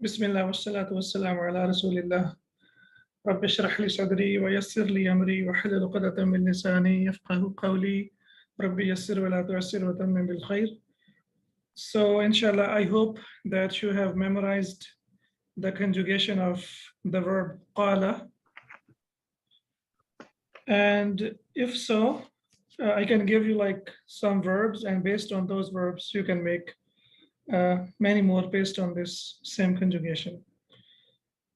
Bismillah wassalatu wassalamu ala rasulillah. Rabbi shrah li sadri wa yassir li amri wa hlul 'uqdatan min lisani yafqahu qawli. Rabbi yassir wa la tu'assir wa tammim bil khair. So inshallah, I hope that you have memorized the conjugation of the verb qala. And if so, I can give you like some verbs, and based on those verbs, you can make many more based on this same conjugation.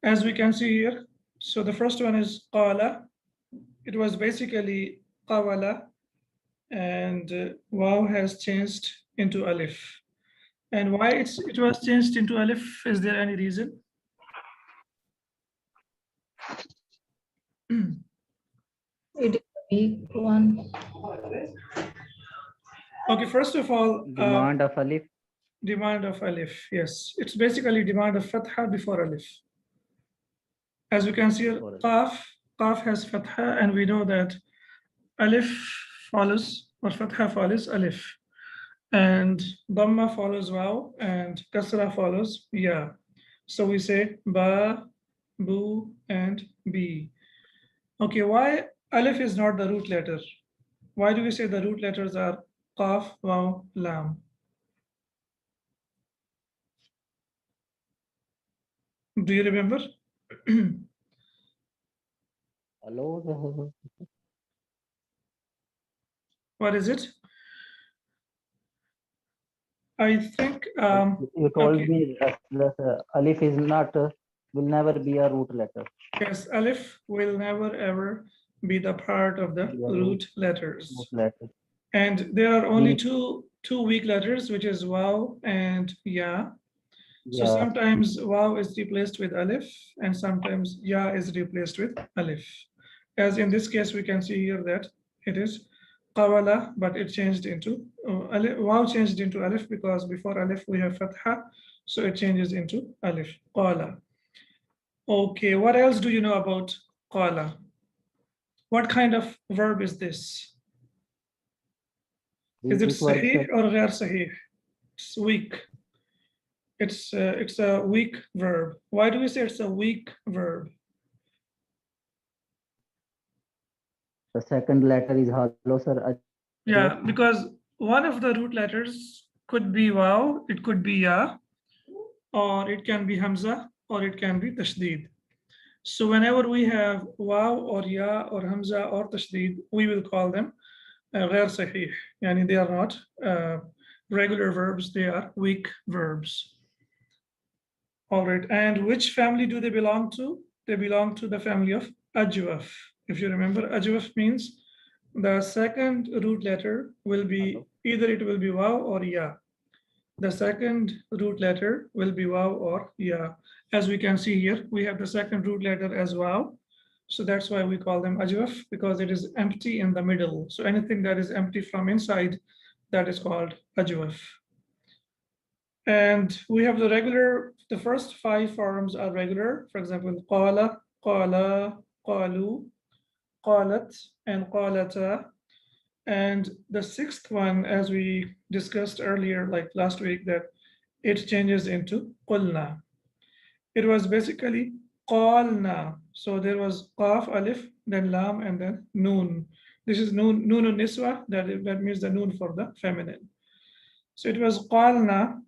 As we can see here, so the first one is qala. It was basically qawala, and waw has changed into alif. And why it was changed into alif? Is there any reason? It is a weak one. Okay, first of all, Demand of alif. demand of alif. Yes, it's basically demand of fatha before alif. As we can see, qaf has fatha, and we know that alif follows, or fatha follows alif, and dhamma follows waw, and kasra follows ya. So we say ba, bu, and bi. Okay, why alif is not the root letter? Why do we say the root letters are qaf, waw, lam? Do you remember? Hello. What is it? I think You told okay. me that alif is not, will never be a root letter. Yes, alif will never ever be the part of the root letters. And there are only two weak letters, which is waw and ya. So sometimes waw is replaced with alif, and sometimes ya is replaced with alif. As in this case, we can see here that it is qawala, but it changed into waw changed into alif, because before alif we have fatha, so it changes into alif, qala. Okay, what else do you know about qala? What kind of verb is this? Is it sahih or ghair sahih? It's weak. It's a weak verb. Why do we say it's a weak verb? The second letter is hello, sir. Yeah, because one of the root letters could be waw, it could be ya, or it can be hamza, or it can be tashdeed. So whenever we have waw or ya or hamza or tashdeed, we will call them ghair sahih. Yani they are not regular verbs, they are weak verbs. All right, and which family do they belong to? They belong to the family of ajwaf. If you remember, ajwaf means the second root letter will be either it will be waw or ya. The second root letter will be waw or ya. As we can see here, we have the second root letter as waw. So that's why we call them ajwaf, because it is empty in the middle. So anything that is empty from inside, that is called ajwaf. And we have the regular, the first five forms are regular. For example, qala, qala, qalu, qalat, and qalata. And the sixth one, as we discussed earlier, like last week, that it changes into qulna. It was basically qalna. So there was qaf, alif, then lam, and then noon. This is noon niswa, that means the noon for the feminine. So it was qalna.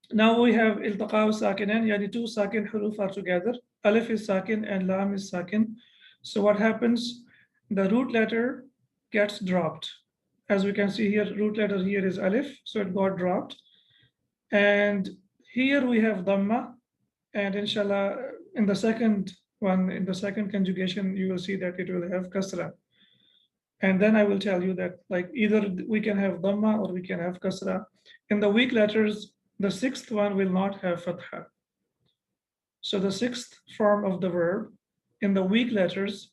Now we have iltaqa'u sakinain, yani two sakin huruf are together. Alif is sakin and lam is sakin. So what happens? The root letter gets dropped. As we can see here, root letter here is alif, so it got dropped. And here we have dhamma, and inshallah, in the second one, in the second conjugation, you will see that it will have kasra. And then I will tell you that like either we can have dhamma or we can have kasra. In the weak letters, the sixth one will not have fatha. So the sixth form of the verb in the weak letters,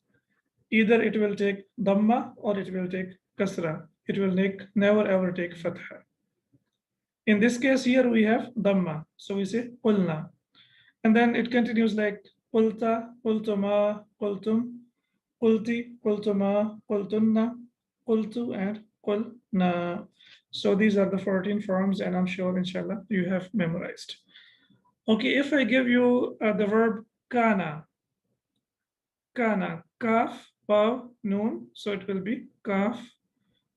either it will take dhamma or it will take kasra. It will never ever take fatha. In this case here we have dhamma. So we say qulna. And then it continues like qulta, qultuma, qultum, qulti, qultuma, qultunna, qultu, and qulna. So these are the 14 forms, and I'm sure inshallah you have memorized. Okay, if I give you the verb kana, kaf, waw, noon, so it will be kaf,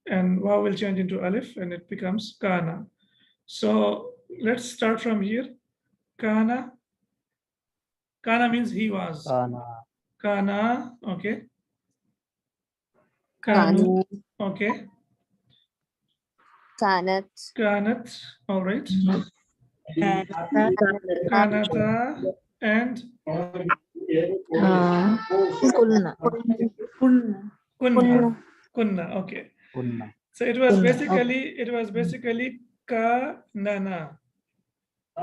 and waw will change into alif, and it becomes kana. So let's start from here. Kana. Kana means he was. Kana. Kana, okay. Kanu, okay. Kanat. Kanat, all right. Kanata. Kanata, and Kulna. kunna. Kunna, okay. Kunna. So it was Kunna, basically kanana.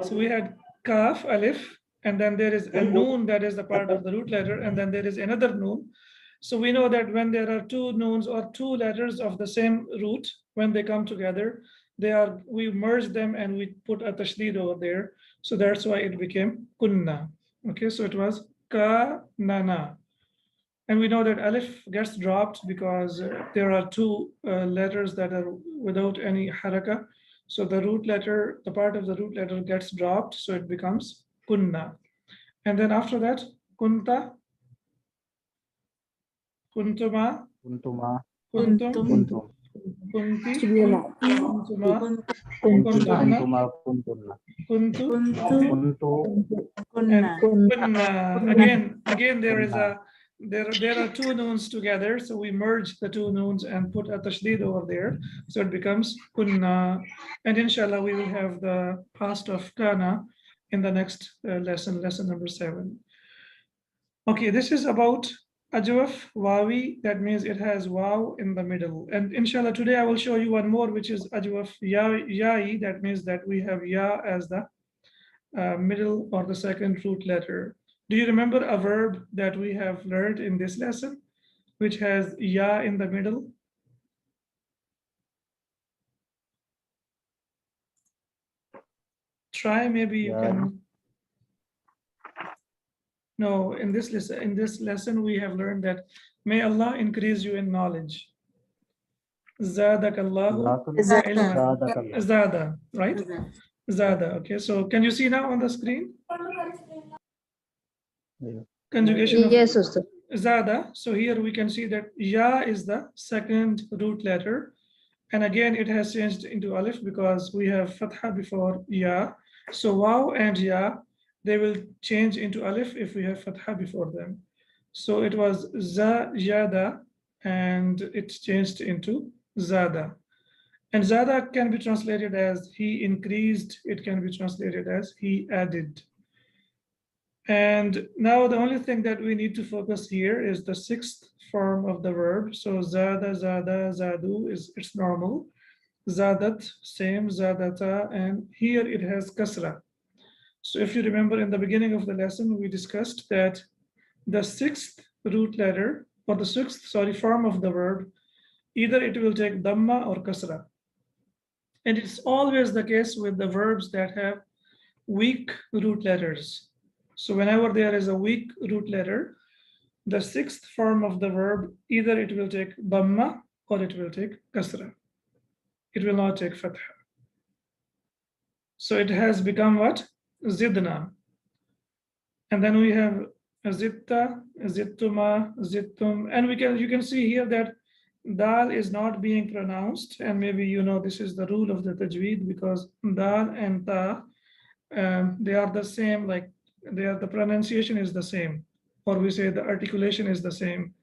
So we had kaf, alif, and then there is a noon that is the part of the root letter, and then there is another noon. So we know that when there are two noons or two letters of the same root, when they come together, we merge them and we put a tashdid over there. So that's why it became kunna. Okay, so it was ka-nana. And we know that alif gets dropped because there are two letters that are without any haraka. So the root letter, the part of the root letter gets dropped, so it becomes kunna. And then after that, kunta, kuntuma, Kuntuma. kuntum, Kuntum. kunti, kuntuma, kuntunna, Kuntuma. Kuntunna. kuntu, Kuntu. and kunna. Again, there is Kunna. there are two noons together, so we merge the two noons and put a tashdid over there, so it becomes kunna. And inshallah, we will have the past of kana in the next lesson number 7. Okay, this is about ajwaf wawi, that means it has waw in the middle. And inshallah, today I will show you one more, which is ajwaf ya'i, that means that we have ya as the middle or the second root letter. Do you remember a verb that we have learned in this lesson, which has ya in the middle? Try, maybe you can. No, in this lesson we have learned that may Allah increase you in knowledge. Zadakallahu ilma. Zada, right? Zada. Okay, so can you see now on the screen? Conjugation of Yes, Ustad. Zada. So here we can see that ya is the second root letter. And again, it has changed into alif because we have fatha before ya. So waw and ya, they will change into alif if we have fatha before them. So it was zada, and it changed into zada. And zada can be translated as he increased. It can be translated as he added. And now the only thing that we need to focus here is the sixth form of the verb. So zada, zadu it's normal. Zadat, same, zadata, and here it has kasra. So if you remember in the beginning of the lesson, we discussed that the sixth root letter, or the sixth, form of the verb, either it will take dhamma or kasra. And it's always the case with the verbs that have weak root letters. So whenever there is a weak root letter, the sixth form of the verb, either it will take dhamma or it will take kasra. It will not take fatha. So it has become what? Zidna. And then we have zitta, zittuma, zittum. And you can see here that dal is not being pronounced. And maybe you know this is the rule of the tajweed, because dal and ta, they are the same, like the pronunciation is the same, or we say the articulation is the same.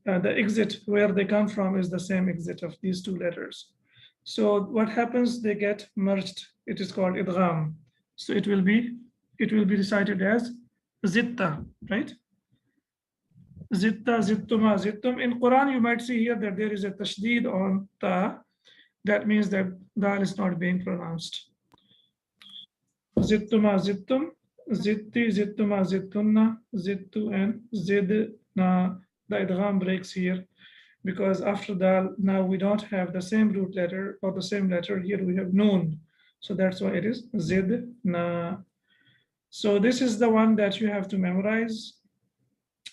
The exit where they come from is the same exit of these two letters. So what happens? They get merged. It is called idgham. So it will be recited as zitta, right? Zitta, zittuma, zittum. In Quran, you might see here that there is a tashdid on ta. That means that dal is not being pronounced. Zittuma, zittum, zitti, zittuma, zittunna, zittu, and zidna. The idgham breaks here, because after dal, now we don't have the same root letter or the same letter. Here we have noon. So that's why it is zidna. So this is the one that you have to memorize.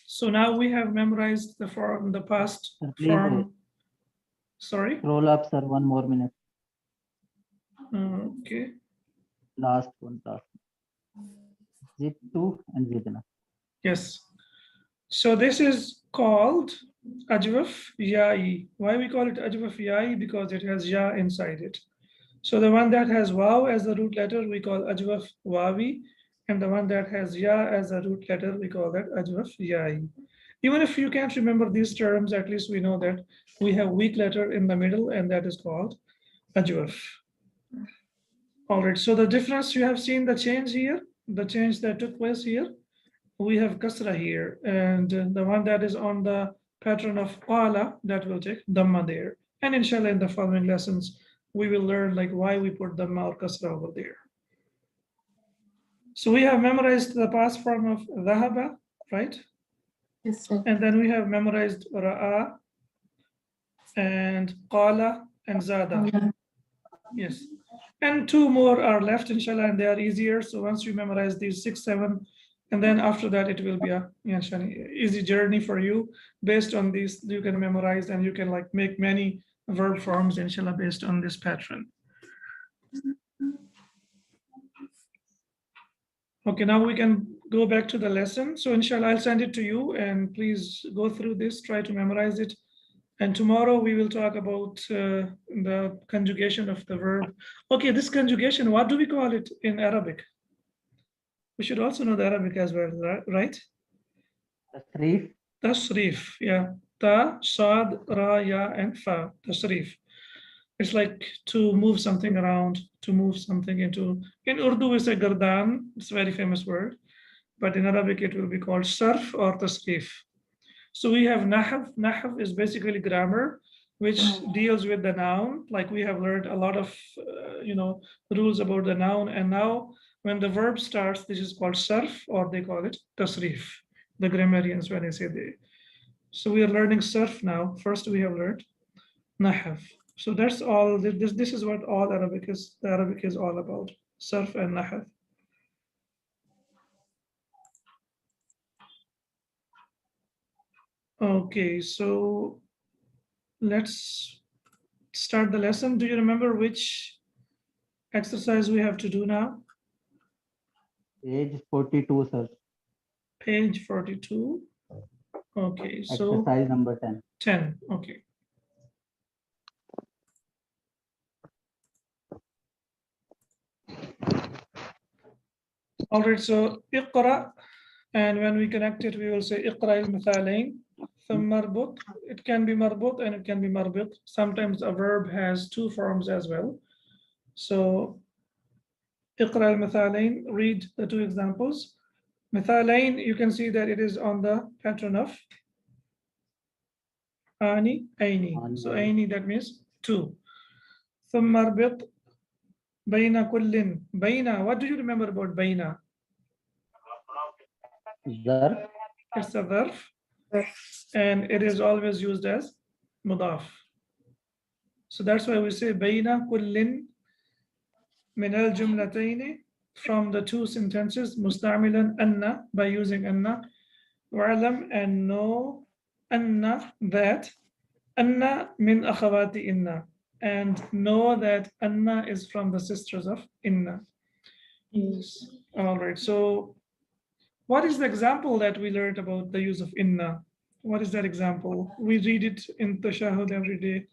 So now we have memorized the form, the past form. Sorry? Roll up, sir. 1 more minute. Okay. Last one. 𝗕𝗐𝗀 and 𝗕𝗐𝗀. Yes. So this is called 𝗕𝗲𝗀𝗀𝗋. Why we call it 𝗕𝗲𝗀𝗀𝗋? Because it has ya inside it. So the one that has waw as the root letter, we call 𝗕𝗲𝗀𝗀𝗋, and the one that has ya as a root letter, we call that 𝗕𝗲𝗀𝗀𝗋. Even if you can't remember these terms, at least we know that we have weak letter in the middle, and that is called 𝗕𝗲. All right, so the difference, you have seen the change here, the change that took place here. We have kasra here, and the one that is on the pattern of qala, that will take dhamma there. And inshallah, in the following lessons, we will learn like why we put dhamma or kasra over there. So we have memorized the past form of dhahaba, right? Yes, sir. And then we have memorized ra'a and qala and zada. Yes. And two more are left, inshallah, and they are easier. So once you memorize these 6, 7, and then after that, it will be a easy journey for you. Based on these, you can memorize and you can like make many verb forms, inshallah, based on this pattern. Okay, now we can go back to the lesson. So inshallah, I'll send it to you and please go through this, try to memorize it. And tomorrow we will talk about the conjugation of the verb. Okay, this conjugation, what do we call it in Arabic? We should also know the Arabic as well, right? Tasrif. Tasrif, yeah. Ta, sad, ra, ya, and fa. Tasrif. It's like to move something around, to move something into. In Urdu, we say gardan. It's a very famous word. But in Arabic, it will be called sarf or tasrif. So we have nahv. Nahv is basically grammar, which deals with the noun. Like we have learned a lot of, rules about the noun. And now when the verb starts, this is called sarf, or they call it tasrif. The grammarians, when they say they. So we are learning sarf now. First, we have learned nahv. So that's all. This is what all Arabic is. The Arabic is all about, sarf and nahv. Okay, so let's start the lesson. Do you remember which exercise we have to do now? Page 42, sir. Page 42. Okay, so Exercise number 10. 10. Okay. All right, so iqra, and when we connect it, we will say iqra al-mithalain. Marbut. It can be marbut and it can be marbut. Sometimes a verb has two forms as well. So iqra al-mithalain, read the two examples. Mithalain, you can see that it is on the pattern of ani, aini. So aini, that means two. Marbut. Baina kullin. Baina, what do you remember about baina? Zarf. It's a verb, and it is always used as mudaf. So that's why we say baina kullin min al jumlatayn, from the two sentences, musta'milan anna, by using anna, wa'lam, and know anna, that anna min akhawati inna, and know that anna is from the sisters of inna. Yes. All right, so what is the example that we learned about the use of inna? What is that example? We read it in tashahhud every day.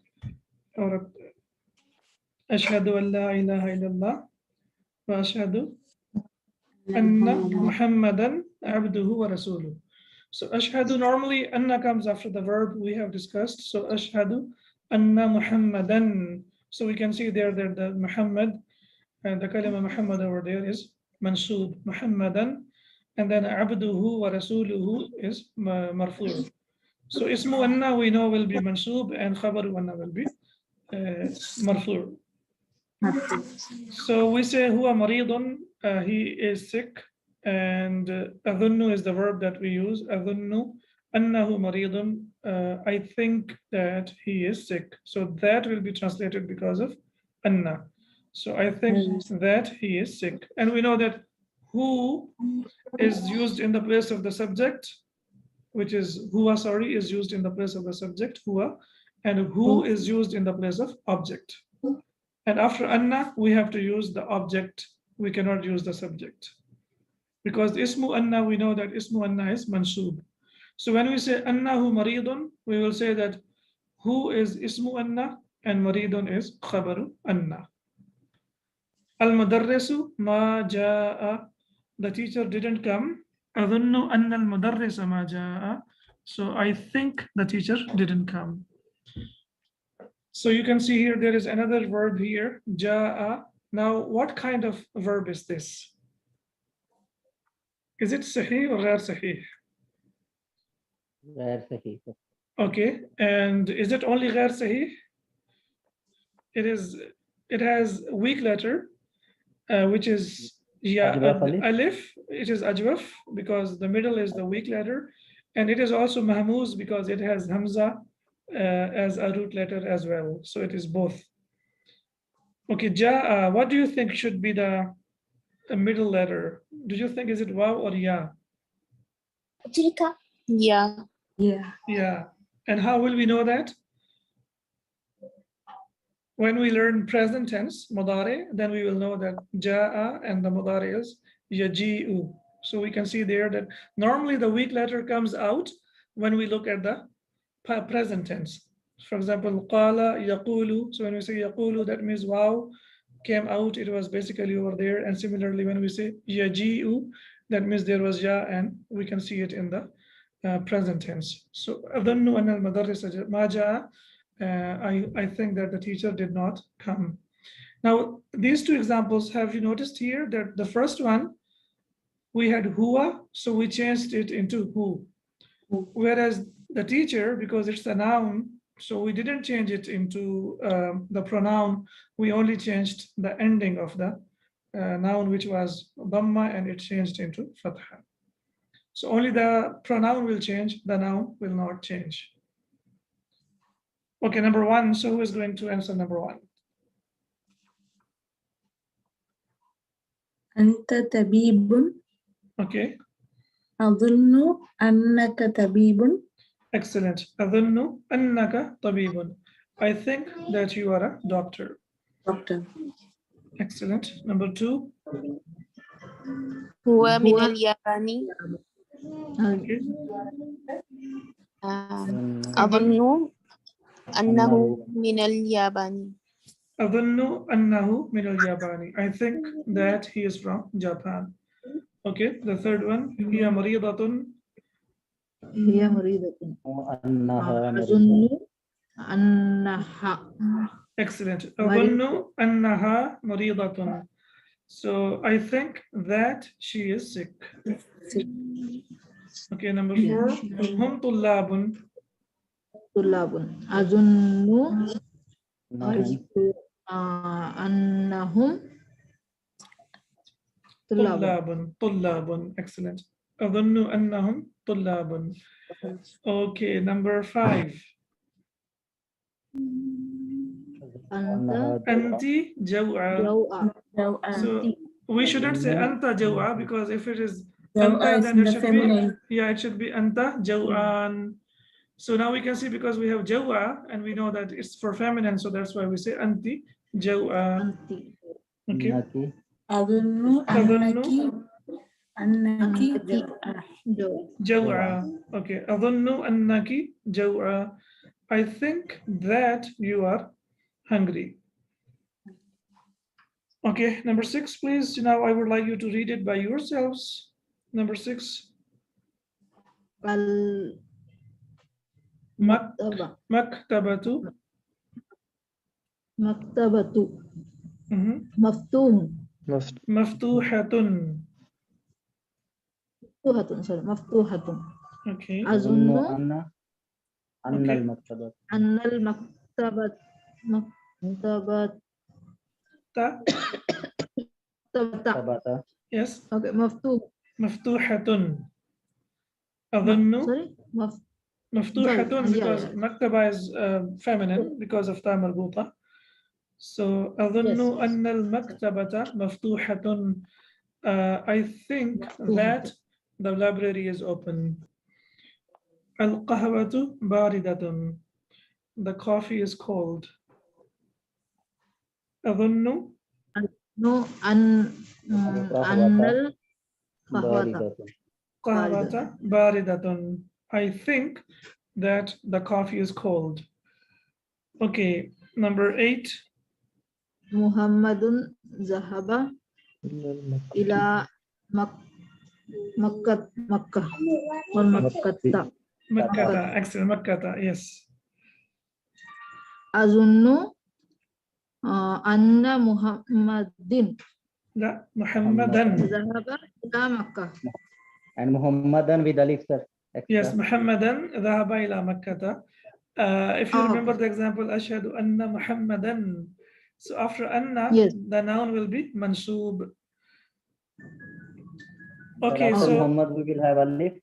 Or ashhadu an la ilaha illallah wa ashhadu anna Muhammadan abduhu wa rasuluh. So ashhadu, normally anna comes after the verb we have discussed. So ashhadu anna Muhammadan. So we can see there that the Muhammad and the kalima Muhammad over there is mansub, Muhammadan, and then abduhu wa rasuluhu is marfu'. So ismu anna we know will be mansub and khabaru anna will be marfu'. So we say huwa maridun, he is sick, and adhunnu is the verb that we use. Adhunnu annahu maridun, I think that he is sick. So that will be translated because of anna. So I think that he is sick. And we know that who is used in the place of the subject, which is huwa, is used in the place of the subject, huwa, and who is used in the place of object. And after anna, we have to use the object. We cannot use the subject. because ismu anna, we know that ismu anna is mansub. So when we say annahu maridun, we will say that who is ismu anna and maridun is khabaru anna. Al-mudarrisu ma jaa, the teacher didn't come. Adunnu anna al-mudarrisa ma jaa, so I think the teacher didn't come. So you can see here there is another verb here, jaa. Now what kind of verb is this? Is it sahih or ghair sahih? Ghair sahih. Okay, and is it only ghair sahih? It has weak letter, which is Ajwaf alif. alif. It is ajwaf because the middle is the weak letter, and it is also mahmuz because it has hamza as a root letter as well. So it is both. Okay, jaa, what do you think should be the middle letter? Do you think is it waw or ya? Yeah. Yeah. And how will we know that? When we learn present tense, mudari, then we will know that jaa and the mudari is yaji'u. So we can see there that normally the weak letter comes out when we look at the present tense. For example, qala yaqulu. So when we say yaqulu, that means waw came out, it was basically over there. And similarly, when we say yaji'u, that means there was ya, and we can see it in the present tense. So adhannu anna al-mudarris ma jaa, I think that the teacher did not come. Now, these two examples, have you noticed here that the first one, we had huwa, so we changed it into hu. Whereas the teacher, because it's a noun, so we didn't change it into the pronoun, we only changed the ending of the noun, which was dhamma, and it changed into fatha. So only the pronoun will change, the noun will not change. Okay, number one. So who is going to answer number one? Anta tabibun. Okay, Adunnu annaka tabibun. excellent. Adunnu annaka tabibun. I think that you are a doctor. Doctor. Excellent. Number two. هو من اليابان. Okay. أظن أنه من اليابان. أظن أنه من اليابان. I think that he is from Japan. Okay, the third one. هي مريضة. هي مريضة. أنها أظن أنها. Excellent. أظن أنها مريضة. So I think that she is sick. Okay, number four. هم طلاب. طلاب. أظن أنهم أنهم طلاب. طلاب. Excellent. أظن أنهم طلاب. Okay, number five. أنت جوعى. So we shouldn't say anta jaw'a, because if it is anta, then it should be, yeah, it should be anta jaw'an. So now we can see, because we have jaw'a and we know that it's for feminine, so that's why we say anti jaw'a. Okay. Adunnu annaki Jaw'a. Okay. Adunnu annaki jaw'a. I think that you are hungry. Okay, number six, please. Now I would like you to read it by yourselves. Number six. المكتبة. Maktabatu. مكتبة. مفتوح. Maftuhatun. مفتوحة. sorry. مفتوحة. Okay. أظن أن المكتبة أن المكتبة مكتبة. Yes. Okay. مفتوح. Maftuhatun. Adhannu. Sorry. Maftuhatun, because yeah. maktaba is feminine because of ta marbuta. So adhannu anna al-maktabata maftuhatun. I think that the library is open. Al-qahwatu baridatun. The coffee is cold. أظن No, أن Qahwata. Qahwata baridatun. I think that the coffee is cold. Okay, number 8. Muhammadun zahaba ila Makkah or Makkata. Makkata, excellent, Makkata, yes. Azunnu anna Muhammadin La, Muhammadan. zahaba ila Makkah. And Muhammadan with alif, sir. Extra. Yes, Muhammadan dhahaba ila Makkata. If you remember the example, Ashhadu anna Muhammadan. So after anna, Yes. the noun will be mansoob. But Okay, after so Muhammad we will have alif.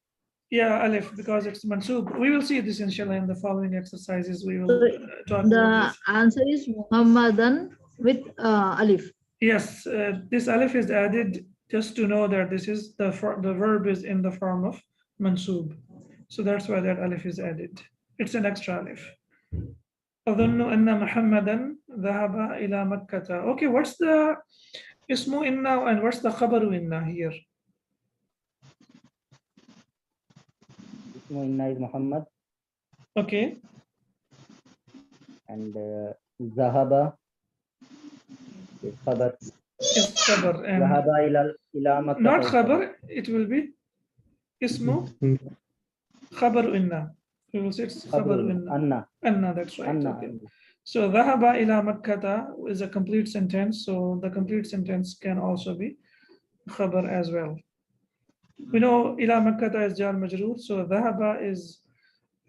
yeah, alif, because it's mansoob. We will see this inshallah in the following exercises. We will talk about The this. answer is Muhammadan with alif. Yes, this alif is added just to know that this is the verb is in the form of mansoob. So that's why that alif is added. It's an extra alif. أظن أن محمدا ذهب إلى مكة. Okay, what's the ismu inna and what's the khabaru inna here? Ismu inna is Muhammad. Okay. And Zahaba is Khabar. Is khabar and Zahaba ila Makkah. not khabar, it will be ismu khabaru inna. We will say it's khabaru inna. Anna. Anna, that's right. Anna. Okay. So dhahaba ila makkata is a complete sentence. So the complete sentence can also be khabar as well. We know ila makkata is jar majroor. So dhahaba is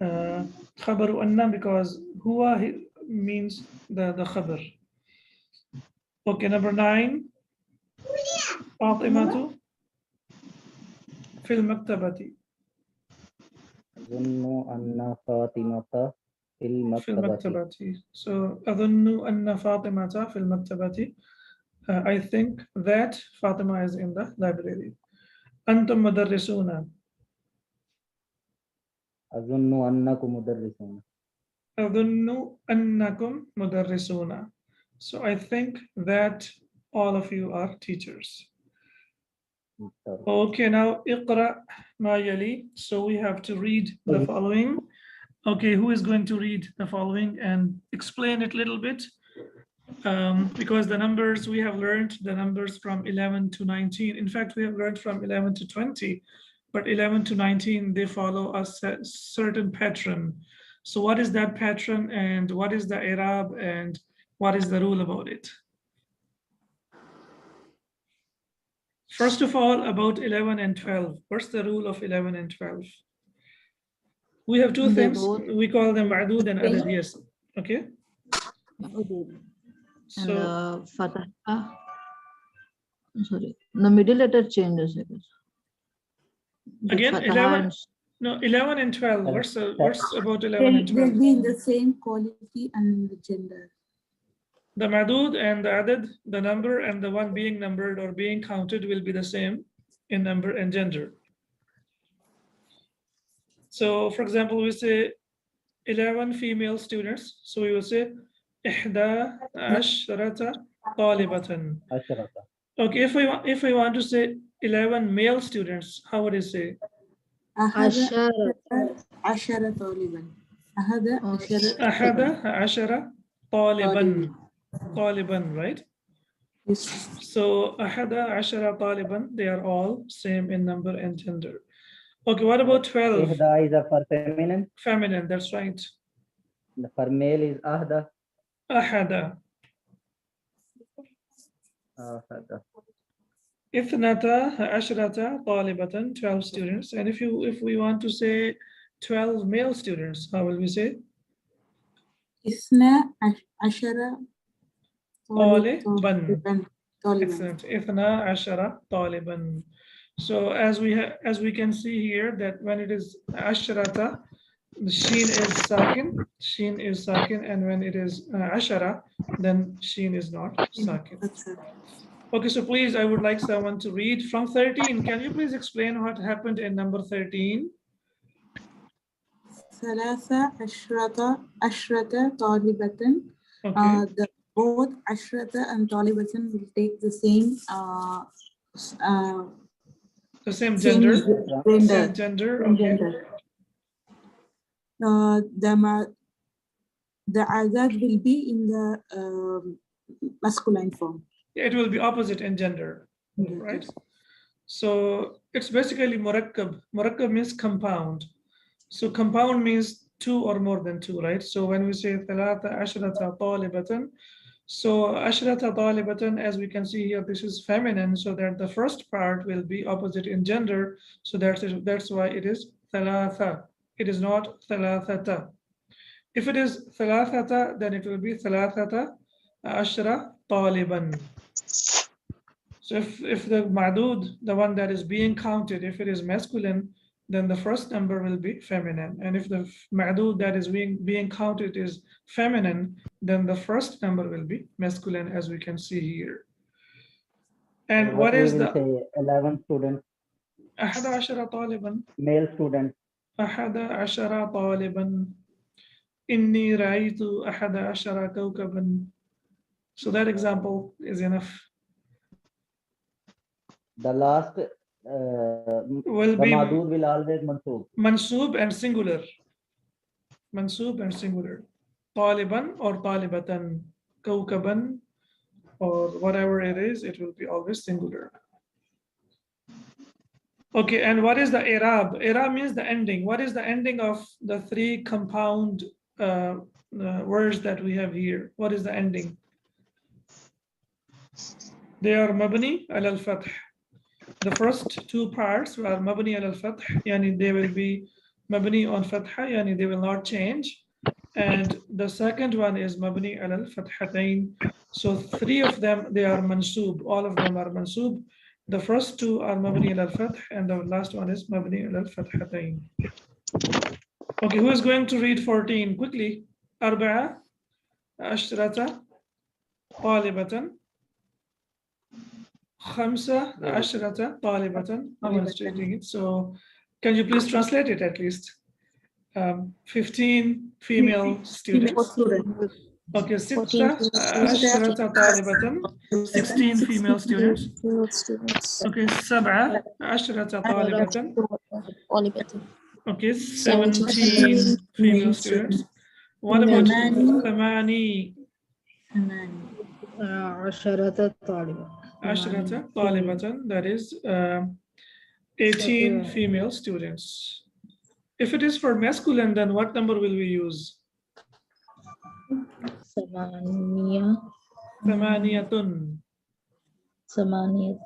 khabaru anna because huwa means the khabar. Okay, number 9. Fatimatu fil maktabati. أظن أن فاطمة في في المكتبة. المكتبة. So أظن أن فاطمة في المكتبة. I think that Fatima is in the library. أنتم مدرسون. أظن أنكم مدرسون. أظن أنكم مدرسون. So I think that all of you are teachers. Okay, now اقرأ ما يلي. So we have to read the following. Okay, who is going to read the following and explain it a little bit? Because the numbers we have learned, the numbers from 11 to 19. In fact, we have learned from 11 to 20, but 11 to 19, they follow a certain pattern. So what is that pattern and what is the i'rab and what is the rule about it? First of all, about 11 and 12. What's the rule of 11 and 12? We have two things. We call them ma'dood and adad, yes. Okay. So And Fatah. Sorry, the middle letter changes. again, 11. No, 11 and 12. What's about 11 and 12? They'll be in the same quality and the gender. The madud and the adad, the number and the one being numbered or being counted will be the same in number and gender. So for example, we say 11 female students. So we will say إحدى عشرة طالبة. Okay, if we want to say 11 male students, how would you say? عشرة طالبا. أحد عشرة طالبا. طالبا, right? Yes. So أحد عشرة طالبا, they are all same in number and gender. Okay, what about 12? Ihda is for feminine. Feminine, that's right. For male is ahda. أحد. إثنتا عشرة طالبة, 12 students. And if we want to say 12 male students, how will we say? إثنى عشرة طالبا. Excellent. إثنى عشرة طالبا. So as we can see here that when it is عشرة, the sheen is sakin, and when it is ashara, then sheen is not sakin. Okay, so please, I would like someone to read from 13. Can you please explain what happened in number 13? ثلاثة عشرة طالبة. Okay. Both عشرة and طالبة will take the same The same Same gender. gender. Same gender. Same Okay. gender. The adad will be in the masculine form. It will be opposite in gender, right? So it's basically murakkab. Murakkab means compound. So compound means two or more than two, right? So when we say ثلاثة عشرة طالبة, so عشرة طالبة, as we can see here, this is feminine, so that the first part will be opposite in gender. So that's why it is ثلاثة. It is not ثلاثة. If it is ثلاثة, then it will be ثلاثة عشرة طالبا. So if the ma'dud, the one that is being counted, if it is masculine, then the first number will be feminine. And if the ma'dud that is being counted is feminine, then the first number will be masculine, as we can see here. And So what is we will the say 11 students, 11 طالبا, male students. 11 طالبا, إني رأيت 11 كوكبا. So that example is enough. The last Will the be madud will always mansoob. mansoob and singular. Mansoob and singular. طالبا or طالبة, كوكبا, or whatever it is, it will be always singular. Okay, and what is the i'rab? I'rab means the ending. What is the ending of the three compound words that we have here? What is the ending? They are mabni al-fath. The first two parts are mabni al-fath, yani they will be mabni on fatha, yani they will not change. And the second one is mabni al-fathatayn. So three of them, they are mansoob. All of them are mansoob. The first two are mabni al-fath, and the last one is mabni al-fathatayn. Okay, who is going to read 14 quickly? أربعة عشرة طالبة. 15 طالبة. Demonstrating it. So can you please translate it at least? 15 female students. Okay, 16 طالبة. 16 female students. Okay, 17 طالبة. Okay, 17 female students. What about 8 عشرة طالبة. 10 طالبة, that is 18 female students. If it is for masculine, then what number will we use? ثمانية. ثمانية.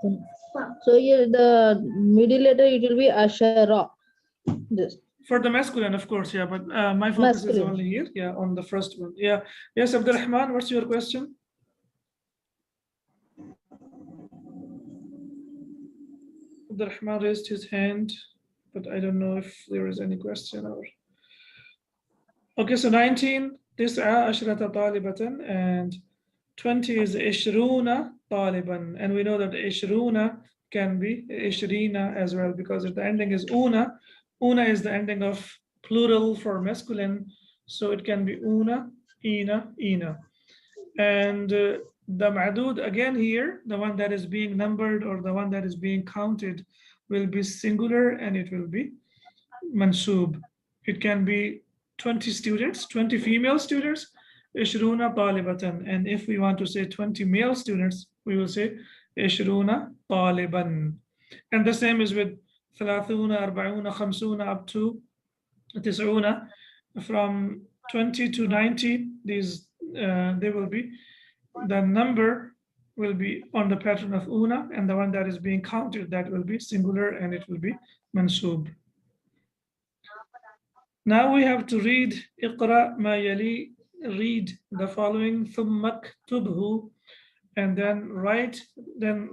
So here the middle letter it will be ashara. This. For the masculine, of course, yeah, but my focus is only here, yeah, on the first one. Yeah, yes, Abdurrahman, what's your question? Abdurrahman raised his hand, but I don't know if there is any question or. Okay, so 19, تسعة عشرة طالبة, and 20 is 20 طالبا, and we know that 20 can be 20 as well, because if the ending is una is the ending of plural for masculine, so it can be una, ina. And the ma'dud again here, the one that is being numbered or the one that is being counted, will be singular, and it will be mansoob. It can be 20 students, 20 female students, 20 طالبة. And if we want to say 20 male students, we will say 20 طالبا. And the same is with 30, 40, 50 up to 90. From 20 to 90, these they will be, the number will be on the pattern of una, and the one that is being counted, that will be singular, and it will be mansoob. Now we have to read اقرأ ما يلي, read the following, ثم اكتبه, and then write them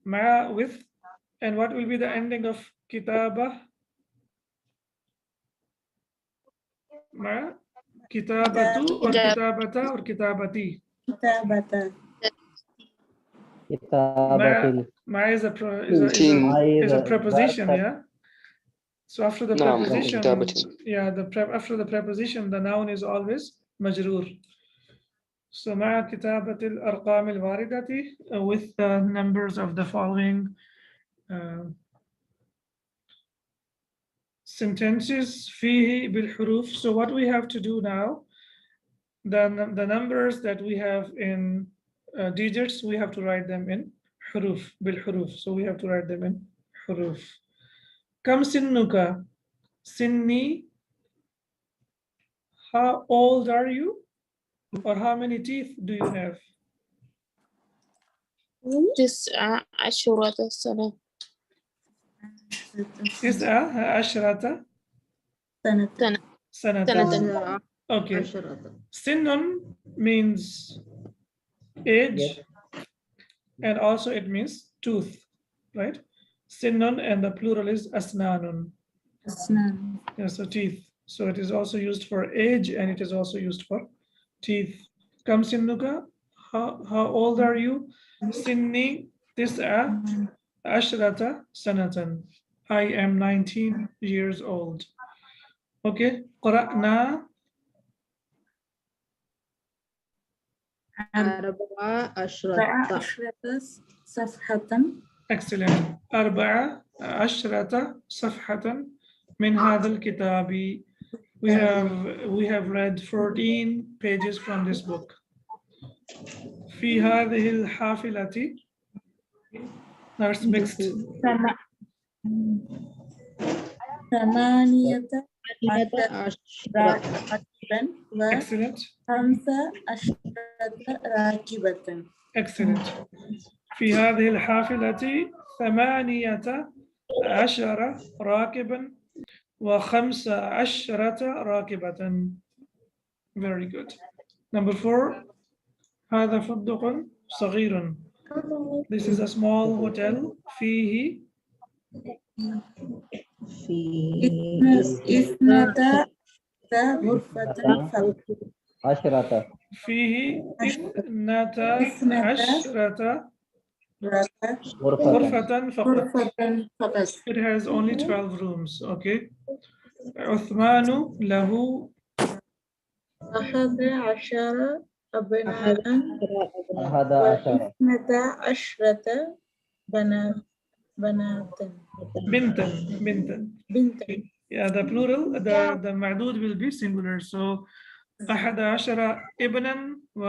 مع, with, and what will be the ending of كتابة? مع كتابة or كتابة or كتابتي? مع is a preposition, yeah. So after the preposition, yeah, after the preposition, the noun is always majroor. So مع كتابة الأرقام الواردة, with the numbers of the following sentences فيه بالحروف. So what we have to do now, the numbers that we have in digits, we have to write them in حروف بالحروف. So we have to write them in حروف. كم سنك? سني. How old are you? Or how many teeth do you have? 19 سنة. 19 سنة. Okay. Sinnun means age, and also it means tooth, right? Sinnun, and the plural is asnanun. Yeah, so teeth. So it is also used for age, and it is also used for teeth. Kam sinnuka? How old are you? Sinni ashrata sanatan. I am 19 years old. Okay. Qara'na. 14 صفحة. Excellent. 14 صفحة من هذا الكتاب. We have read 14 pages from this book. في هذه الحافلة. That's mixed. 18 راكبا Excellent. و15 راكبة. Excellent. في هذه الحافلة 18 راكبا و15 راكبة. Very good. Number 4. هذا فندق صغير. This is a small hotel. فيه 12 غرفة فقط. فيه 12 غرفة غرفة فقط. فقط. It has only 12 rooms. Okay. عثمان له 11 أبناء 11 و12 بنات. بنتا. Yeah, the plural, the معدود will be singular. So 11 ابنا و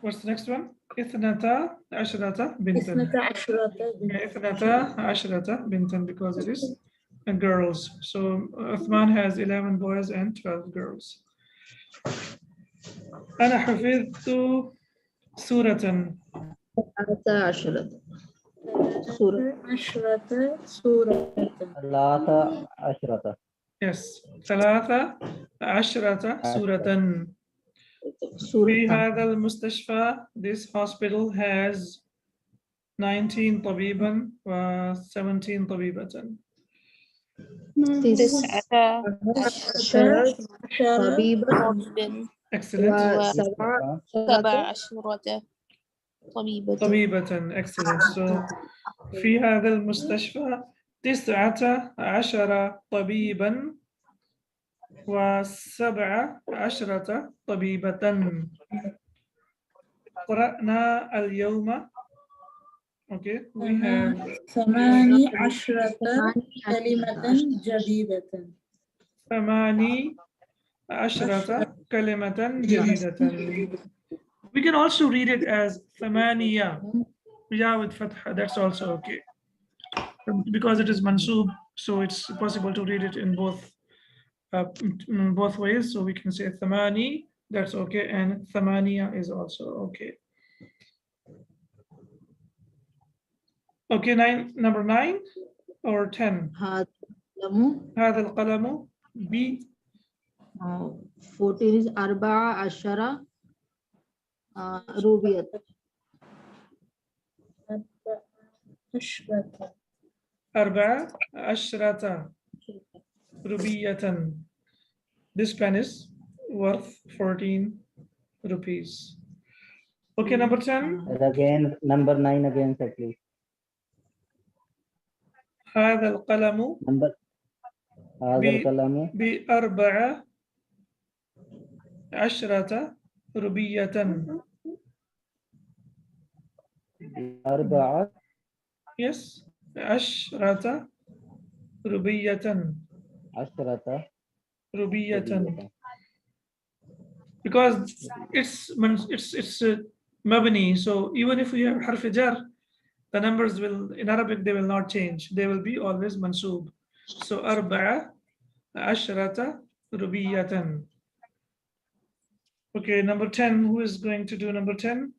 what's the next one? 12 بنتا. 12 بنتا because it is girls. So Uthman has 11 boys and 12 girls. أنا حفظت سورة. 13 سورة. 13 سورة. Yes, 13 سورة. في هذا المستشفى, this hospital has 19 طبيبا و 17 طبيبة. 19 طبيبا Excellent. و17 طبيبة. Excellent. So في هذا المستشفى 19 طبيبا و17 طبيبة. قرأنا اليوم. Okay, we have 18 كلمة جديدة. 18 كلمة جديدة. We can also read it as ثمانية. Yeah, with fatha, that's also okay. Because it is mansub, so it's possible to read it in both ways. So we can say ثماني, that's okay, and ثمانية is also okay. Okay, number 9 or 10. هذا القلم ب 14 is 14 روبية. 14 ربية. This pen is worth 14 rupees. Okay, number 10. Again, number 9 again, sir, please. هذا القلم هذا القلم ب14 ربية. 4 Yes, 10 ربية. عشرة ربية. ربية. Because it's mabni, so even if we have harf jar, the numbers will, in Arabic, they will not change. They will be always mansoob. So arba'a ashrata rubiyatan. Okay, number 10. Who is going to do number 10?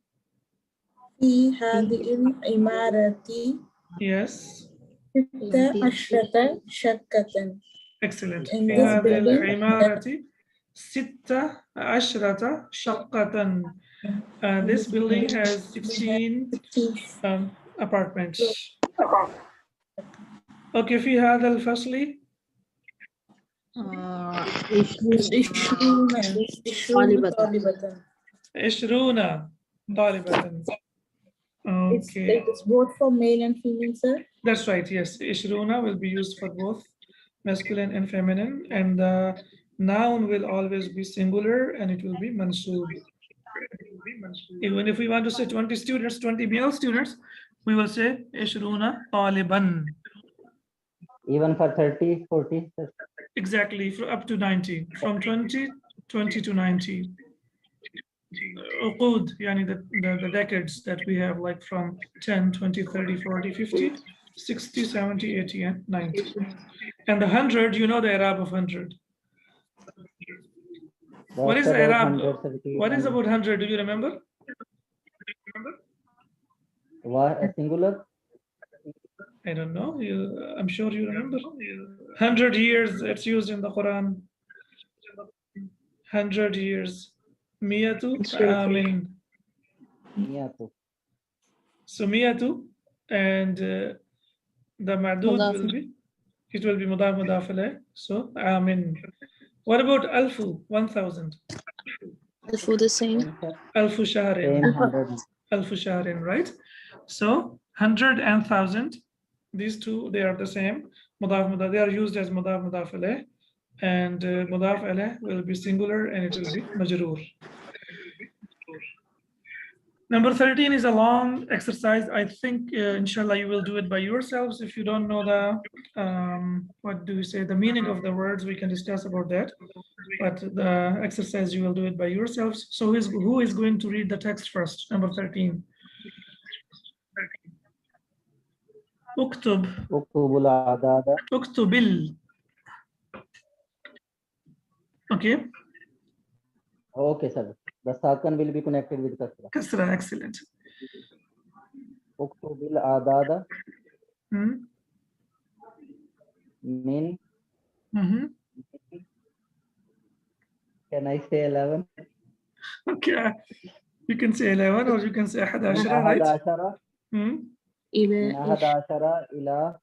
في هذه العمارة Yes. 16 شقة. Excellent. In في this هذه building, العمارة 16 شقة. This building has 16 apartments. Okay, في هذا الفصل 20 طالبة. 20 طالبة. Okay. It is both for male and female, sir. That's right, yes. 20 will be used for both masculine and feminine, and the noun will always be singular and it will be mansoob. Even if we want to say 20 students, 20 male students, we will say 20 طالبا. Even for 30, 40. Exactly, for up to 90, from 20 to 90. Uqud, yani the decades that we have, like from 10, 20, 30, 40, 50, 60, 70, 80, and 90. And the 100, you know the Arab of 100. What is the Arab? What is about 100? Do you remember? What, a singular? I don't know. I'm sure you remember. 100 years, it's used in the Quran. 100 years. Miyatu amin. Miyatu. So miyatu, and the ma'dud will be, it will be mudaf mudaf alayh. So amin. What about alfu, 1000? Alfu the same. Alfu shahrin. Same 100. Alfu shahrin, right? So 100 and 1000, these two, they are the same. Mudaf mudaf, they are used as mudaf mudaf alayh, and mudaf alayh will be singular and it will be majroor. Number 13 is a long exercise. I think, inshallah, you will do it by yourselves. If you don't know the, what do we say, the meaning of the words, we can discuss about that. But the exercise, you will do it by yourselves. So who is going to read the text first? Number 13. Uktub. Uktubul adada. Uktubil. Okay. Okay, sir. The sakan will be connected with kasra. Kasra, excellent. Uktubil adada. Min. Can I say 11? Okay. You can say 11 or you can say 11, right? 11 إلى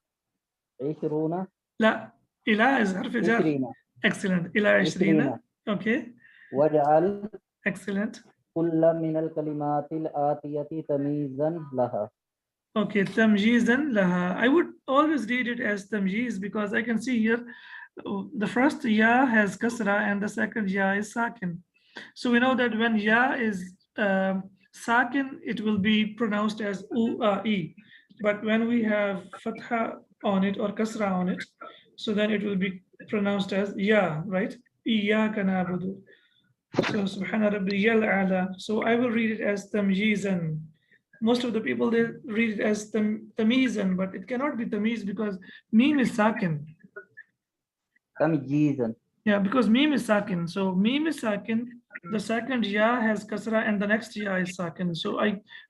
20. لا, إلى is حرف جر. 20. Excellent. إلى 20. Okay. واجعل Excellent. كل من الكلمات الآتية تمييزا لها. Okay, تمجيزا لها. I would always read it as tamjiz because I can see here the first ya has kasra and the second ya is sakin. So we know that when ya is sakin, it will be pronounced as u-a-e. But when we have fatha on it or kasra on it, so then it will be pronounced as ya, right? Iyyaka na'budu. So subhana rabbiyal a'la. So I will read it as tamjizan. Most of the people, they read it as tamizan, but it cannot be tamiz because meme is sakin. Tamjizan. Yeah, because meme is sakin. So meme is sakin. The second ya has kasra and the next ya is sakin. So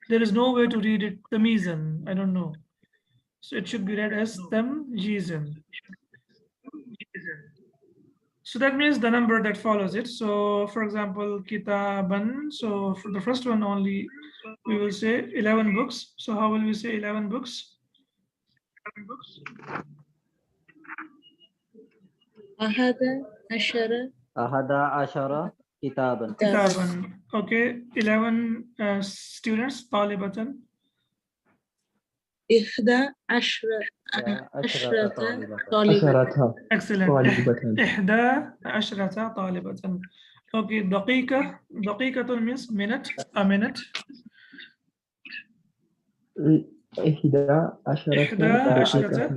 there is no way to read it tamizan. I don't know. So it should be read as tamjizan. So that means the number that follows it. So for example, kitaban. So for the first one only, we will say 11 books. So how will we say 11 books? أحد عشر كتابا. Kitaban. Okay, 11 students. طالبة. 11 طالبة. Excellent. 11 طالبة. Okay, دقيقة means minute, a minute. 11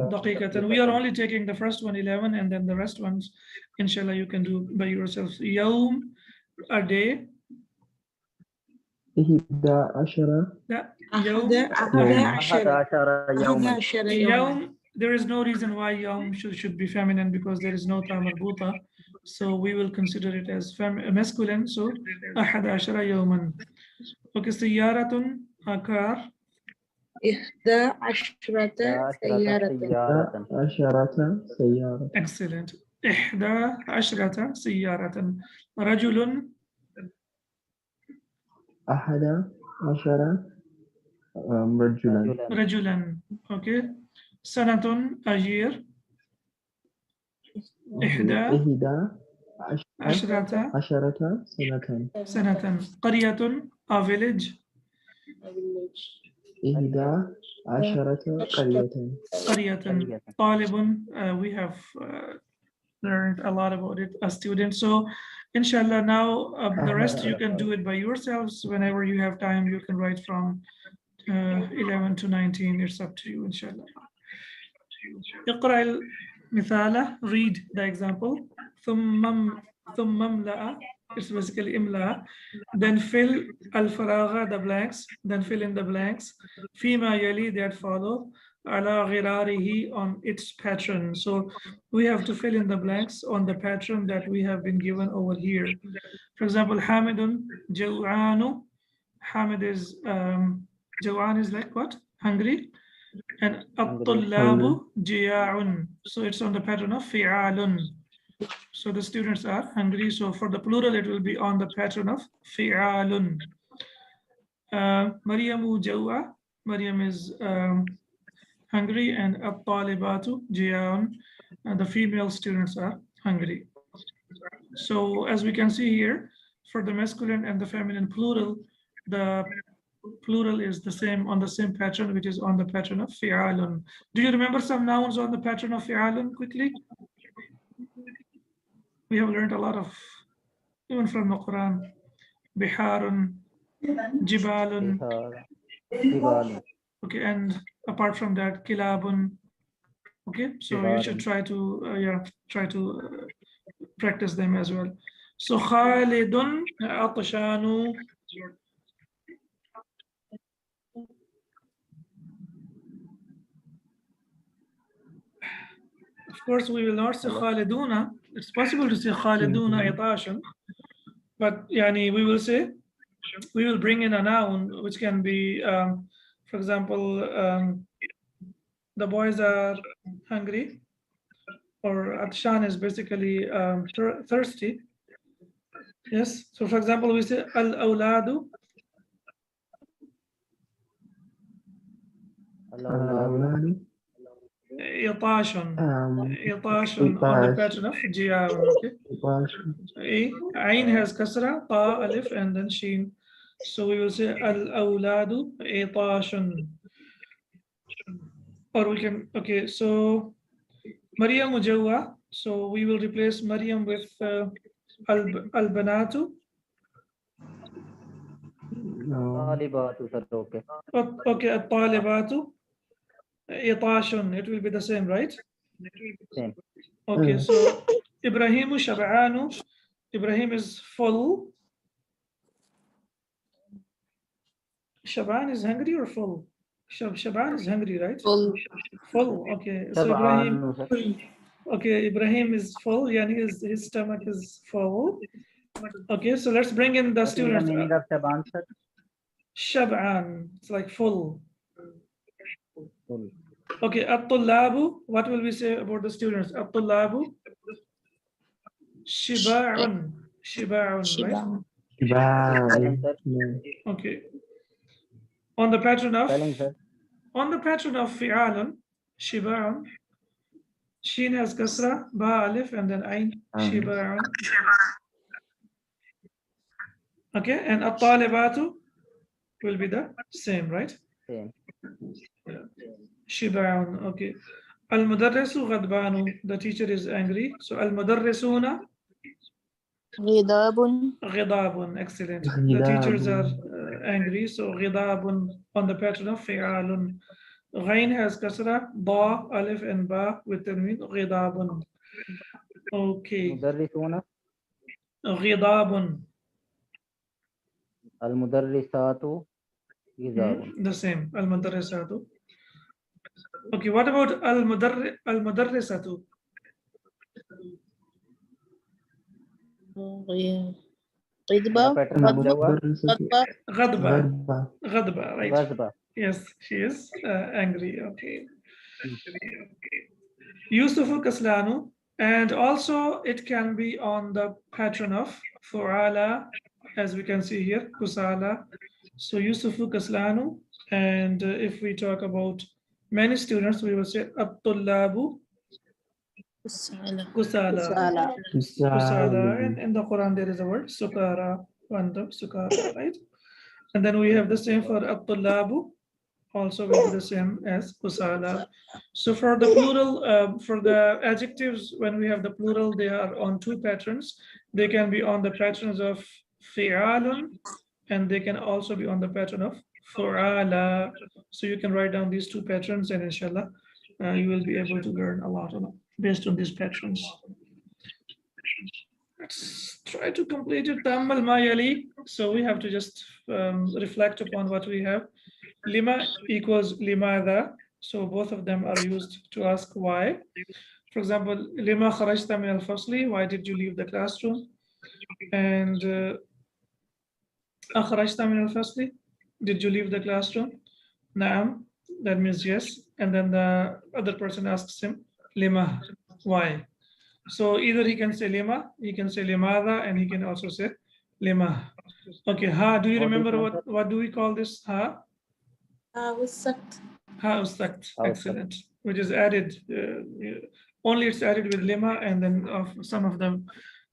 دقيقة. We are only taking the first one 11 and then the rest ones inshallah you can do by yourselves. يوم, a day. لا يوم. يوم, there is no reason why يوم should be feminine because there is no ta marbuta, so we will consider it as masculine. So 11 يوما. Okay, سيارة, a car. 11 سيارة. Excellent. 11 سيارة. رجل. 11 رجلا. رجلا. Okay. سنة, a year. 11 سنة. قرية, a village. 11 قرية. قرية. طالب, we have learned a lot about it, a student. So inshallah now the rest you can do it by yourselves. Whenever you have time you can write from 11 to 19. It's up to you inshallah. اقرأ المثال, read the example. ثم املأ, it's basically imla. Then fill الفراغ, the blanks. Then fill in the blanks. فيما يلي, that follow. على غراره, on its pattern. So we have to fill in the blanks on the pattern that we have been given over here. For example, Hamidun جوعان. Hamid is جوعان is like what? Hungry. And الطلاب جياع. So it's on the pattern of فعال. So the students are hungry. So for the plural it will be on the pattern of فعال. Maryamu جوع. Maryam is hungry, and الطالبات جياع, and the female students are hungry. So as we can see here, for the masculine and the feminine plural, the plural is the same, on the same pattern, which is on the pattern of فعال. Do you remember some nouns on the pattern of فعال quickly? We have learned a lot of, even from the Quran. بحار, جبال. Okay, and apart from that, kilabun. Okay, so you should try to practice them as well. So Khalidun atshanu. Of course, we will not say Khaliduna. It's possible to say Khaliduna itashan, but yani we will say, we will bring in a noun which can be, for example, the boys are hungry, or atshan is basically thirsty. Yes. So for example, we say al-awladu. Itashan. Itashan on the pattern of ji'aun. Okay. Ain has kasra, ta, alif, and then sheen. So we will say al-awladu itashan. Or we can, okay, so Maryam Mujawwa. So we will replace Maryam with al-banatu. Okay, at-talibatu. Itashan, it will be the same, right? Same. Okay, so Ibrahimu Shab'anu. Ibrahim is full. Shaban is hungry or full? Shaban is hungry, right? Full. Full, okay. So Ibrahim, okay, Ibrahim is full, yani his stomach is full. Okay, so let's bring in the students. What is the meaning of Shaban, sir? Shab'an, it's like full. Full. Okay, at-tullabu, what will we say about the students? At-tullabu, shiba'un. Shiba'un, right? Okay. On the pattern of fi'alun, shiba'un. Sheen has kasra, ba alif, and then ain, shiba'un. Okay, and at-talibatu will be the same, right? Same. Shiba'un, okay. Al-mudarrisu ghadbanu, the teacher is angry. So al-mudarrisuna غضاب. ghidabun, excellent. The teachers are angry, so ghidabun on the pattern of fi'alun. Ghain has kasra, ba, alif, and ba with tanween, ghidabun. Okay, مدرسون ghidabun. المدرسات غضاب. The same, al-mudarrisatu. Okay, what about al-mudarrisatu? غضبة pattern غضبة المدرسة غضبة Ghadba. غضبة Ghadba, right? غضبة. Yes, she is angry. Okay. Yusufu kaslanu, and also it can be on the pattern of fu'ala, as we can see here, kusala. So Yusufu kaslanu, and if we talk about many students, we will say at-tullabu السعالة kusala. Sala. Kusala, and in the Quran there is a word sukara, sukara, right? And then we have the same for at-tullabu, also will be the same as kusala. So for the plural, for the adjectives, when we have the plural, they are on two patterns. They can be on the patterns of fi'alun, and they can also be on the pattern of fu'ala. So you can write down these two patterns, and inshallah, you will be able to learn a lot based on these patterns. Let's try to complete it. Tammal mayali. So we have to just reflect upon what we have. Lima equals limada. So both of them are used to ask why. For example, lima kharajta min al-fasli. Why did you leave the classroom? And akhrajta min al-fasli. Did you leave the classroom? Naam. That means yes. And then the other person asks him, lima. Why? So either he can say lima, he can say limada, and he can also say lima. Okay, ha. Do you remember what do we call this ha? والسكت. Ha ustakt. Excellent. Which is added. Only it's added with lima, and then of some of them,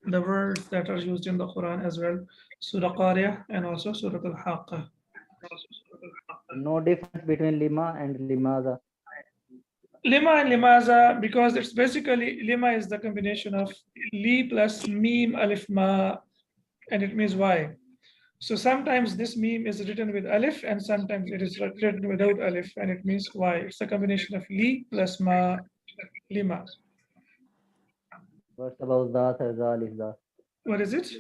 the words that are used in the Quran as well. Surah Qari'ah and also Surah Al-Haqqa. No difference between lima and limaza. Lima and limaza, because it's basically, lima is the combination of li plus mim alif ma, and it means why. So sometimes this meme is written with alif, and sometimes it is written without alif, and it means why. It's a combination of li plus ma, lima. What about that or zal is that? What is it?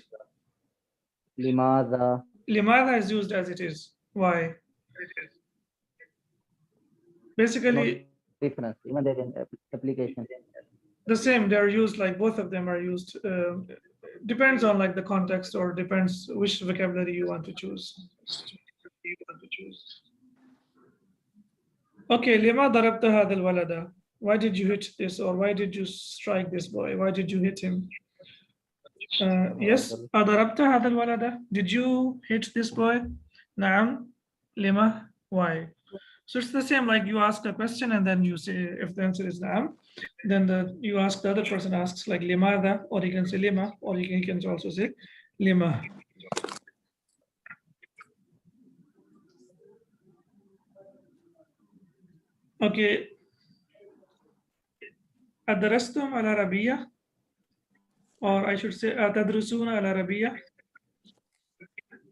Limaza. Limada is used as it is. Why? Basically, No difference. Even there in application. the same. They're used like both of them are used. Depends on like the context, or depends which vocabulary you want to choose. Okay, lima darabta hadha al-walada. Why did you hit this, or why did you strike this boy? Why did you hit him? Yes, adarabta hadha al-walada. Did you hit this boy? Naam. Lima. Why? So it's the same, like you ask a question and then you say, if the answer is naam, then you ask, the other person asks like limada, or you can say lima, or you can also say lima. Okay. Adrastum al-Arabiya, or I should say atadrusuna al-Arabiya.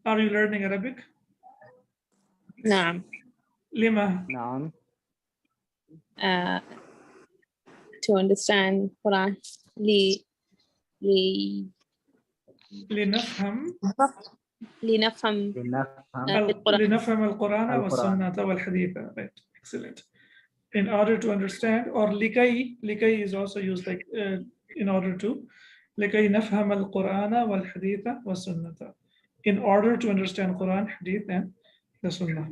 Are you learning Arabic? نعم Lima. نعم. To understand Quran لنفهم لنفهم القرآن. لنفهم القرآن والسنة والحديث. Right. Excellent. In order to understand, or likai is also used like in order to, likai nafham al-Qur'ana wal haditha was sunnata. In order to understand Quran, hadith, and the sunnah.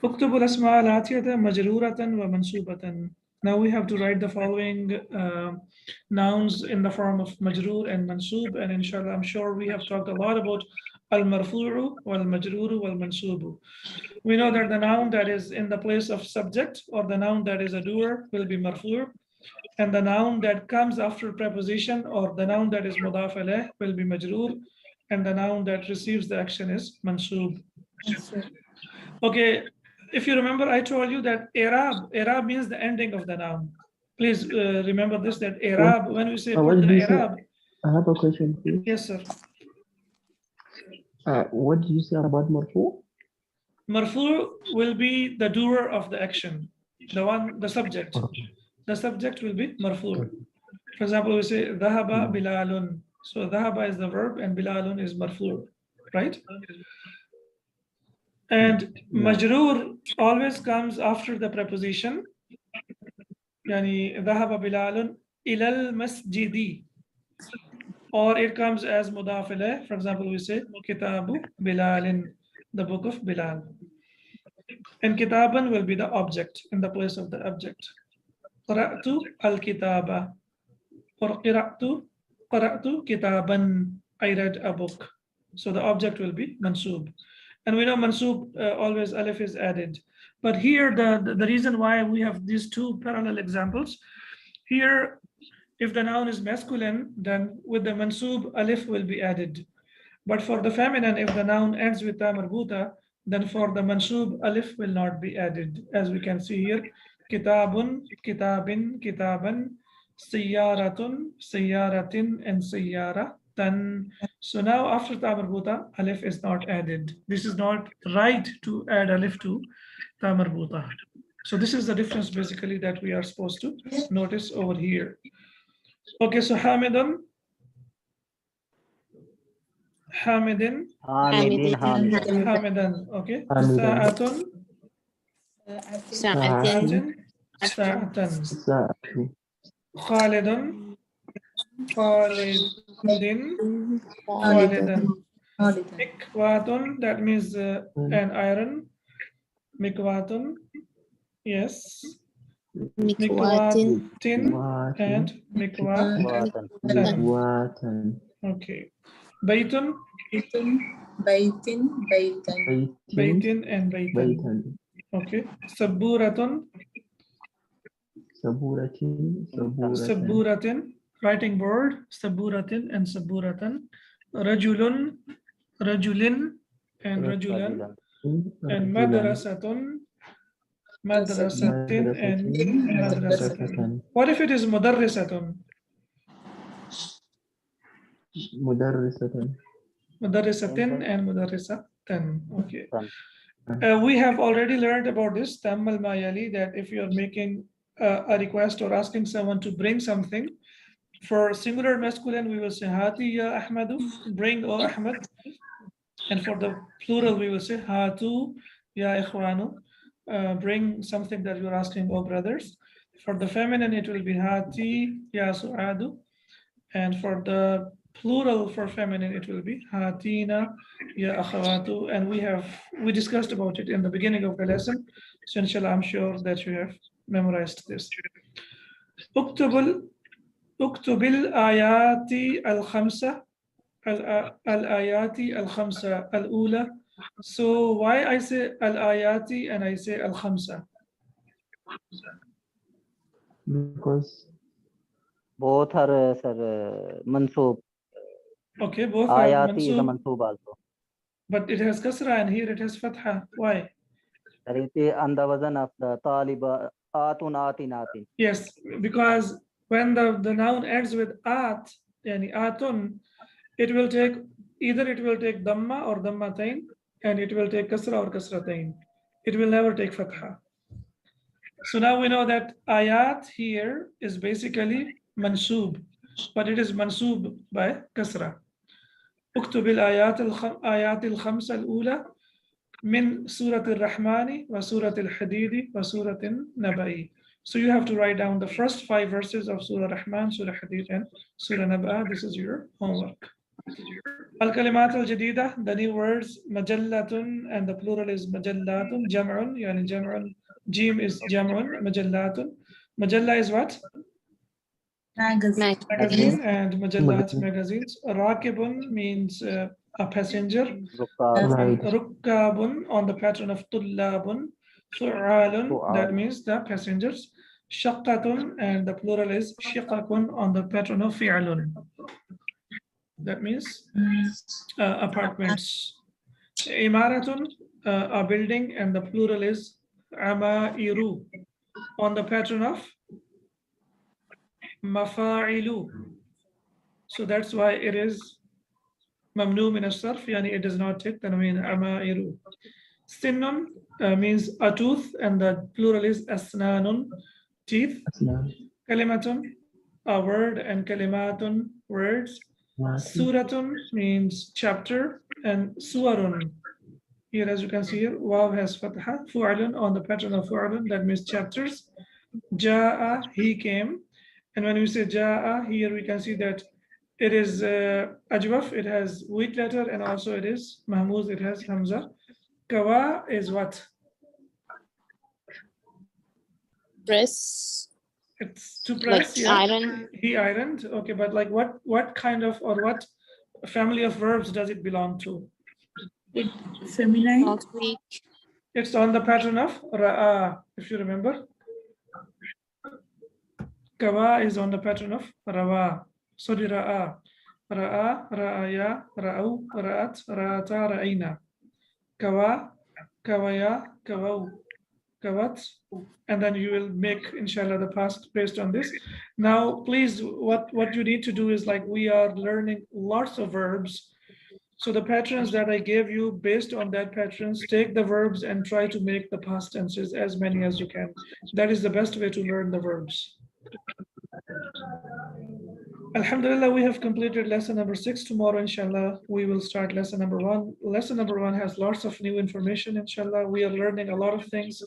اكتب الأسماء الآتية مجرورة ومنصوبة. Now we have to write the following nouns in the form of majroor and mansoob, and inshallah I'm sure we have talked a lot about al-marfu'u wal-majruru wal-mansubu. We know that the noun that is in the place of subject, or the noun that is a doer, will be marfu', and the noun that comes after preposition, or the noun that is mudaf alayh, will be majroor, and the noun that receives the action is mansoob. Okay, if you remember, I told you that i'rab means the ending of the noun. Please remember this, that i'rab, when we say what put did the you say? i'rab. I have a question, please. Yes, sir. What did you say about marfu? Marfu will be the doer of the action, the subject. The subject will be marfu. For example, we say ذهب بلال. So ذهب is the verb and بلال is marfu, right? And majroor always comes after the preposition. يعني ذهب بلال إلى المسجد. Or it comes as mudaf ilayh. For example, we say kitabu Bilalin, the book of Bilal. And kitaban will be the object in the place of the object. Qara'tu al-kitaba. Or qara'tu kitaban. I read a book. So the object will be mansub. And we know mansub always alif is added. But here the reason why we have these two parallel examples, here if the noun is masculine, then with the mansub alif will be added. But for the feminine, if the noun ends with ta marbuta, then for the mansub alif will not be added. As we can see here, kitabun, kitabin, kitaban, siyyaratun, siyyaratin, and siyyaratan. So now after ta marbuta, alif is not added. This is not right to add alif to ta marbuta. So this is the difference basically that we are supposed to notice over here. Okay, so Hamidun, Hamidin, Hamidan, okay. Sa'atun, ساعة Sa'atan. Khalidun, Khalidin, Khalidan. Mikwatun, that means an iron. Mikwatun, yes. مكوات Mikwatin and mikwatan. Okay. Baytun, Baitin. Baytin and Baytan. Okay. Saburatun, Saburatin, writing board, Saburatin and Saburatan. Rajulun, Rajulin and Rajulan. And Madrasatun, Madrasatin and Madrasatan. What if it is Mudarrisatun? Mudarrisatin and Mudarrisatan. Okay. We have already learned about this, Tammal Mayali, that if you are making a request or asking someone to bring something, for singular masculine, we will say Hati ya Ahmadu, bring O Ahmad. And for the plural, we will say Hatu ya Ikhwanu, bring something that you're asking, O brothers. For the feminine, it will be Hati ya Su'adu. And for the plural for feminine, it will be Hatina ya Akhawatu. And we discussed about it in the beginning of the lesson. So inshallah, I'm sure that you have memorized this. اكتب الآيات الخمسة الآيات الخمسة الأولى. So why I say al-ayati and I say al-khamsa? Because both are mansub. Okay, both are Ayati is a mansub, mansub also. but it has kasra and here it has fatha. Why? That is on the wazn of the taliba atun atin atin. Yes, because when the noun ends with at, yani atun, it will take damma or dammatain, and it will take kasra or kasratain. It will never take fatha. So now we know that ayat here is basically mansub, but it is mansub by kasra. اكتب الآيات الخمسة الأولى من سورة الرحمن وسورة الحديد وسورة النبأ. So you have to write down the first 5 verses of Surah Rahman, Surah Hadid, and Surah Nab'a. This is your homework. Al-Kalimat al-Jadida, the new words, majallatun, and the plural is majallatun, jam'un, yani jam'un, jim is jam'un, majallatun. Majalla is what? Magazine, and majallat, magazines. Rakibun means a passenger. Rukkabun, on the pattern of tullabun. Fu'alun, that means the passengers. Shaqqatun, and the plural is shiqaqun, on the pattern of fi'alun. That means apartments. Imaratun, a building, and the plural is amairu, on the pattern of mafa'ilu. So that's why it is mamnu min as-sarf, yani it does not take tanween amairu. Sinnun means a tooth, and the plural is asnanun, teeth. Kalimatun, a word, and kalimatun, words. Suratun means chapter, and suwarun. Here, as you can see here, waw has fatha, fu'alun on the pattern of fu'alun, that means chapters. Ja'a, he came. And when we say ja'a, here we can see that it is ajwaf, it has weak letter, and also it is mahmuz, it has hamza. Kawa is what? Press. It's to press, Like yeah. iron. He ironed, okay, but like what kind of, or what family of verbs does it belong to? Feminine. Not weak. It's on the pattern of ra'a, if you remember. Kawa is on the pattern of rawa. So the ra'a. Ra'a, ra'aya, ra'u, ra'at, ra'ata, ra'ina. Kawa, kawaya, kawau, kawat. And then you will make, inshallah, the past based on this. Now, please, what you need to do is, like, we are learning lots of verbs. So the patterns that I gave you, based on that patterns, take the verbs and try to make the past tenses as many as you can. That is the best way to learn the verbs. Alhamdulillah, we have completed lesson number 6. Tomorrow, inshallah, we will start lesson number 1. Lesson number 1 has lots of new information, inshallah. We are learning a lot of things.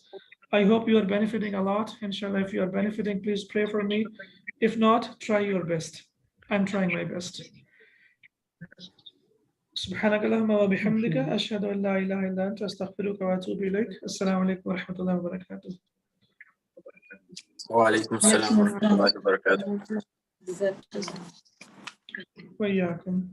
I hope you are benefiting a lot. Inshallah, if you are benefiting, please pray for me. If not, try your best. I'm trying my best. سبحانك اللهم وبحمدك أشهد أن لا إله إلا أنت أستغفرك وأتوب إليك. السلام عليكم ورحمة الله وبركاته. وعليكم السلام ورحمة الله وبركاته. وإياكم.